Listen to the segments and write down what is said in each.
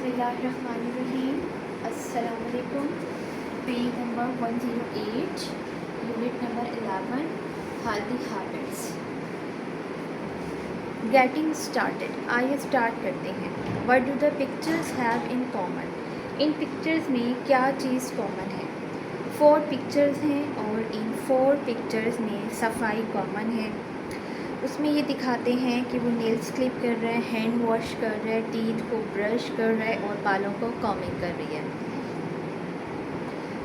बिस्मिल्लाहिर्रहमानिर्रहीम। अस्सलाम वालेकुम। Page number 108, unit number 11, healthy habits. Getting started, आइए स्टार्ट करते हैं। What do the pictures have in common? In pictures में क्या चीज़ कॉमन है? 4 पिक्चर्स हैं और इन 4 पिक्चर्स में सफाई कॉमन है। उसमें ये दिखाते हैं कि वो नेल्स क्लिप कर रहा है, हैंड वॉश कर रहा है, टीथ को ब्रश कर रहा है और बालों को कॉमिंग कर रही है।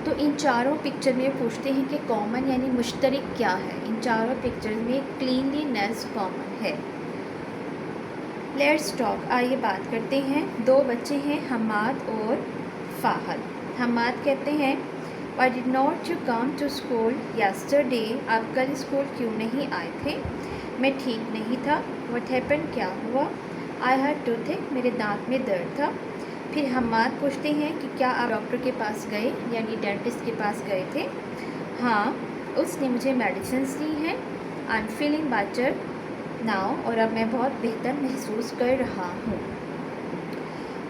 तो इन चारों पिक्चर में पूछते हैं कि कॉमन यानी मुश्तरक क्या है। इन चारों पिक्चर में क्लीनलीनेस कॉमन है। लेट्स टॉक, आइए बात करते हैं। 2 बच्चे हैं, हमाद और फ़ाहद। हमाद कहते हैं why did not you come to school yesterday? आप कल स्कूल क्यों नहीं आए थे? मैं ठीक नहीं था। व्हाट हैपेंड, क्या हुआ? आई हैड टूथिक, मेरे दांत में दर्द था। फिर हमाद पूछते हैं कि क्या आप डॉक्टर के पास गए यानी डेंटिस्ट के पास गए थे? हाँ, उसने मुझे मेडिसिन दी हैं। I am feeling better now, और अब मैं बहुत बेहतर महसूस कर रहा हूँ।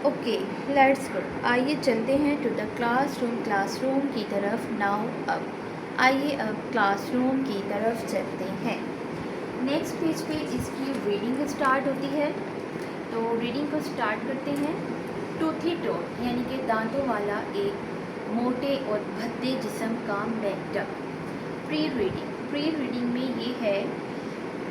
ओके, लेट्स गो, आइए चलते हैं टू द क्लासरूम की तरफ नाउ। अब आइए अब क्लासरूम की तरफ चलते हैं। नेक्स्ट पेज पे इसकी रीडिंग स्टार्ट होती है। तो रीडिंग को स्टार्ट करते हैं। टूथी टोड यानी कि दांतों वाला एक मोटे और भद्दे जिस्म का मेंढक। प्री रीडिंग में ये है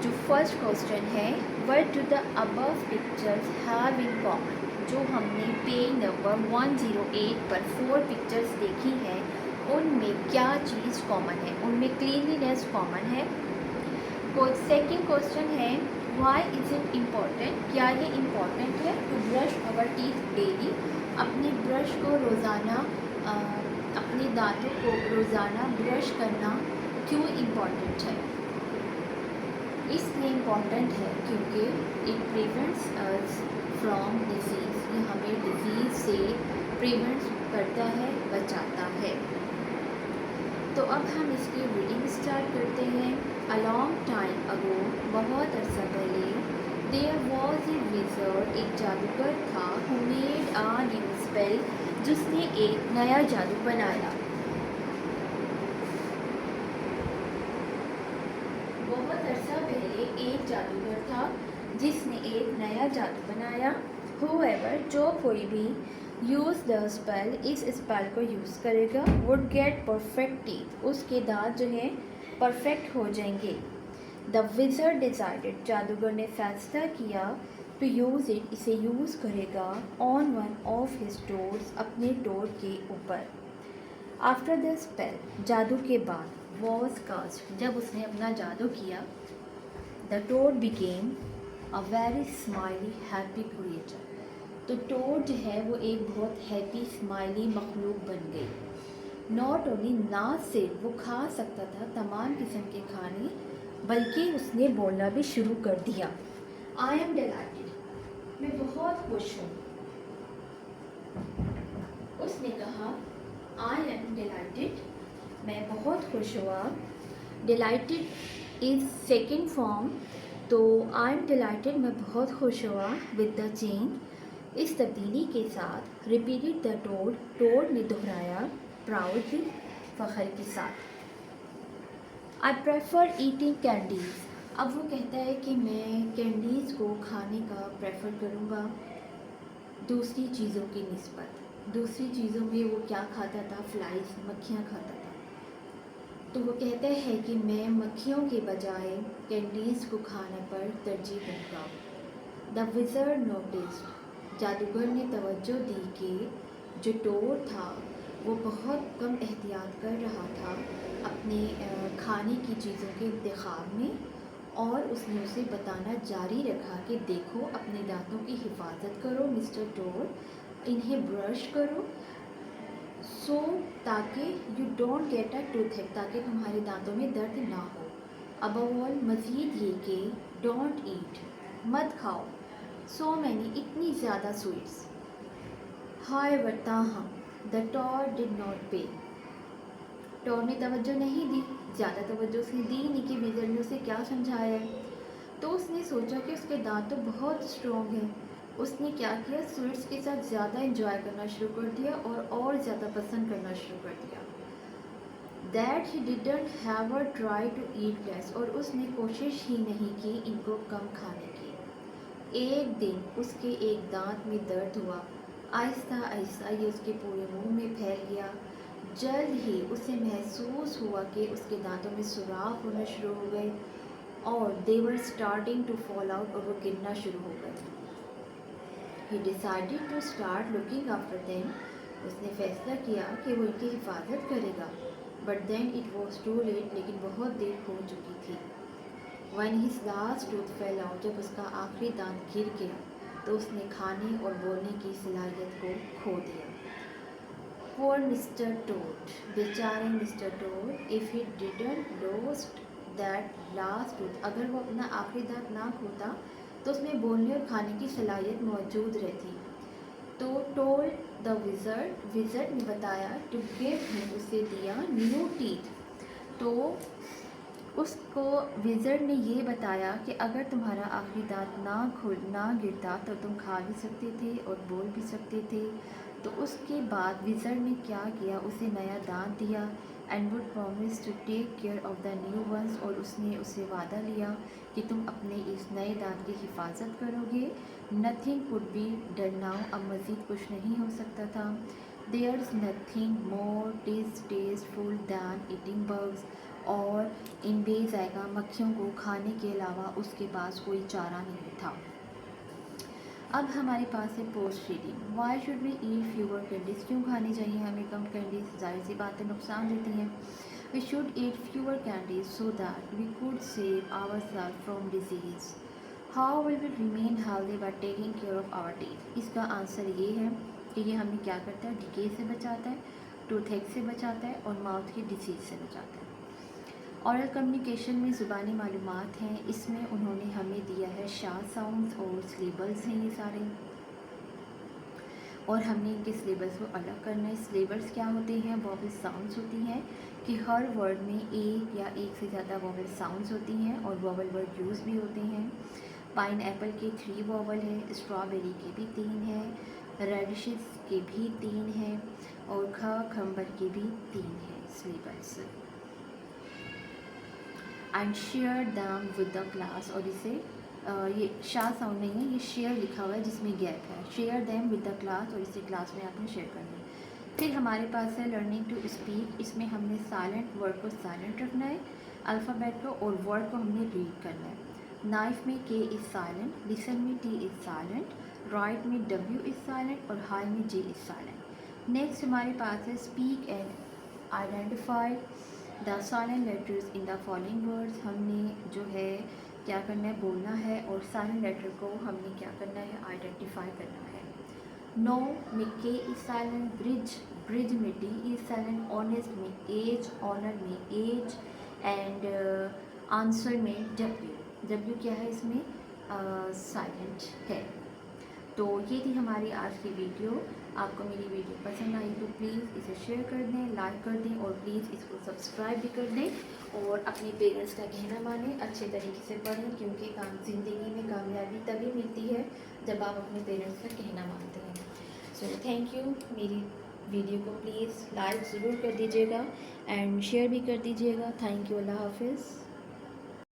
जो फर्स्ट क्वेश्चन है, what do the above pictures have in common? जो हमने पेज नंबर 108 पर 4 पिक्चर्स देखी हैं उनमें क्या चीज़ कॉमन है? उनमें क्लीनलीनेस कॉमन है। सेकेंड क्वेश्चन है, वाई इज़ इट इम्पॉर्टेंट? क्या ये इम्पॉर्टेंट है to brush our teeth daily? अपने ब्रश को रोज़ाना अपने दांतों को रोज़ाना ब्रश करना क्यों इम्पॉर्टेंट है? इसलिए इम्पॉर्टेंट है क्योंकि it prevents us from disease, ये हमें डिजीज़ से प्रिवेंट करता है, बचाता है। तो अब हम इसकी रीडिंग स्टार्ट करते हैं। अ लॉन्ग टाइम अगो, बहुत अरसा पहले, देयर वॉज ए विज़र्ड, एक जादूगर था, who made a new spell, जिसने एक नया जादू बनाया। बहुत अरसा पहले एक जादूगर था जिसने एक नया जादू बनाया। Whoever, जो कोई भी यूज़ द स्पेल, इस स्पेल को यूज़ करेगा, वुड गेट परफेक्ट टीथ, उसके दांत जो हैं परफेक्ट हो जाएंगे। द विज़र्ड डिसाइडेड, जादूगर ने फैसला किया, टू यूज़ इट, इसे यूज़ करेगा, on one of his toads, अपने टोड के ऊपर। आफ्टर द स्पेल, जादू के बाद, वॉज कास्ट, जब उसने अपना जादू किया, the toad became a very smiley happy creature, तो टोड जो है वो एक बहुत हैप्पी स्माइली मखलूक बन गई। नॉट ओनली, ना सिर्फ वो खा सकता था तमाम किस्म के खाने, बल्कि उसने बोलना भी शुरू कर दिया। आई एम डिलाइटेड, मैं बहुत खुश हूँ। उसने कहा आई एम डिलाइटेड, मैं बहुत खुश हुआ। डिलाइटेड इज़ सेकेंड फॉर्म, तो आई एम डिलाइटेड, मैं बहुत खुश हुआ। विद द चेंज, इस तब्दीली के साथ। रिपीटेड द टोड, टोड ने दोहराया। प्राउडली, फ़ख्र के साथ। आई प्रेफर ईटिंग कैंडीज़, अब वो कहता है कि मैं कैंडीज़ को खाने का प्रेफर करूँगा दूसरी चीज़ों की निस्बत। दूसरी चीज़ों में वो क्या खाता था? फ्लाइज, मक्खियाँ खाता था। तो वो कहता है कि मैं मक्खियों के बजाय कैंडीज़ को खाने पर तरजीह दूँगा। द विज़र्ड नोटिस्ड, जादूगर ने तवज्जो दी कि जो टोड था वो बहुत कम एहतियात कर रहा था अपने खाने की चीज़ों के इंतखाब में, और उसने उसे बताना जारी रखा कि देखो, अपने दांतों की हिफाजत करो मिस्टर टोड, इन्हें ब्रश करो, सो ताकि you don't get a toothache, ताकि तुम्हारे दांतों में दर्द ना हो। अबव ऑल, मज़ीद ये कि डोंट ईट, मत खाओ, सो मैनी, इतनी ज़्यादा स्वीट्स। हाउएवर, ताहम, the toad did not pay, toad ने तवज्जो नहीं दी, ज़्यादा तवज्जो उसने दी नहीं कि विज़र्ड ने उसे क्या समझाया है। तो उसने सोचा कि उसके दांत तो बहुत स्ट्रॉन्ग हैं, उसने क्या किया, स्वीट्स के साथ ज़्यादा इंजॉय करना शुरू कर दिया और ज़्यादा पसंद करना शुरू कर दिया। That he didn't have a try to eat less, और उसने कोशिश ही नहीं की इनको कम खाने की। एक दिन उसके एक दांत में दर्द हुआ, आहिस्ता आहिस्ता ये उसके पूरे मुंह में फैल गया। जल्द ही उसे महसूस हुआ कि उसके दांतों में सुराख होना शुरू हो गए और they were starting to fall out, और वो गिरना शुरू हो गए। He decided to start looking after them, उसने फैसला किया कि वो इनकी हिफाजत करेगा। But then it was too late, लेकिन बहुत देर हो चुकी थी। When his last tooth fell out, जब उसका आखिरी दांत गिर गया तो उसने खाने और बोलने की सलाहियत को खो दिया। पोर मिस्टर टोड, बेचारे mister toad, if he didn't lost that last tooth, अगर वो अपना आखिरी दांत ना खोता तो उसमें बोलने और खाने की सलाहियत मौजूद रहती। तो टोल्ड द विज़र्ड, विज़र्ड ने बताया, टू गिव हिम, उसे दिया न्यू टीथ। तो उसको विज़र्ड ने ये बताया कि अगर तुम्हारा आखिरी दांत ना गिरता तो तुम खा भी सकते थे और बोल भी सकते थे। तो उसके बाद विज़र्ड ने क्या किया, उसे नया दांत दिया and would promise to take care of the new ones, और उसने उससे वादा लिया कि तुम अपने इस नए दांत की हिफाजत करोगे। Nothing could be done now, अब मज़ीद कुछ नहीं हो सकता था। There is nothing more tasteful than eating bugs, और इन बेज़ायगा मक्खियों को खाने के अलावा उसके पास कोई चारा नहीं था। अब हमारे पास है post reading. Why should we eat fewer candies, क्यों खानी चाहिए हमें कम कैंडीज़, जाहिर सी बातें नुकसान देती हैं। We should eat fewer candies so that we could save our self from disease. How will we remain healthy by taking care of our teeth, इसका आंसर ये है कि ये हमें क्या करता है, डिके से बचाता है, टूथेक से बचाता है और माउथ की डिजीज़ से बचाता है। औरल कम्युनिकेशन में ज़ुबानी मालूमात हैं, इसमें उन्होंने हमें दिया है शा साउंड्स और सिलेबल्स हैं ये सारे, और हमने इनके सिलेबल्स को अलग करना है। सिलेबल्स क्या होते हैं, वॉवल साउंड्स होती हैं कि हर वर्ड में एक या एक से ज़्यादा वॉवल साउंड्स होती हैं और वॉवल वर्ड यूज़ भी होते हैं। पाइन एप्पल के 3 वॉवल हैं, स्ट्रॉबेरी के भी 3 हैं, रेडिशेस के भी 3 हैं और खम्बर के भी 3 हैं syllables. And share them with the class, और इसे ये शाह साउंड नहीं है, ये शेयर लिखा हुआ है जिसमें गैप है। Share them with the class, और इसे क्लास में आपने शेयर करना है। फिर हमारे पास है लर्निंग टू स्पीक, इसमें हमने साइलेंट वर्ड को साइलेंट रखना है, अल्फ़ाबेट को और वर्ड को हमने रीड करना है। नाइफ में के इज़ साइलेंट, लिसन में टी इज़ साइलेंट, राइट में डब्ल्यू इज़ साइलेंट और हाई में जे इज़ साइलेंट। नेक्स्ट हमारे पास है speak and identify the silent letters in the following words, हमने जो है क्या करना है, बोलना है और साइलेंट लेटर को हमने क्या करना है, आइडेंटिफाई करना है। नो में के इज साइलेंट, ब्रिज ब्रिज में डी इज साइलेंट, ऑनेस्ट में एज, ऑनर में एज एंड आंसर में डब्ल्यू, डब्ल्यू क्या है इसमें साइलेंट है। तो ये थी हमारी आज की वीडियो। आपको मेरी वीडियो पसंद आई तो प्लीज़ इसे शेयर कर दें, लाइक कर दें और प्लीज़ इसको सब्सक्राइब भी कर दें और अपने पेरेंट्स का कहना मानें, अच्छे तरीके से पढ़ें, क्योंकि ज़िंदगी में कामयाबी तभी मिलती है जब आप अपने पेरेंट्स का कहना मानते हैं। So thank you. मेरी वीडियो को प्लीज़ लाइक ज़रूर कर दीजिएगा एंड शेयर भी कर दीजिएगा। Thank you. अल्लाह हाफिज़।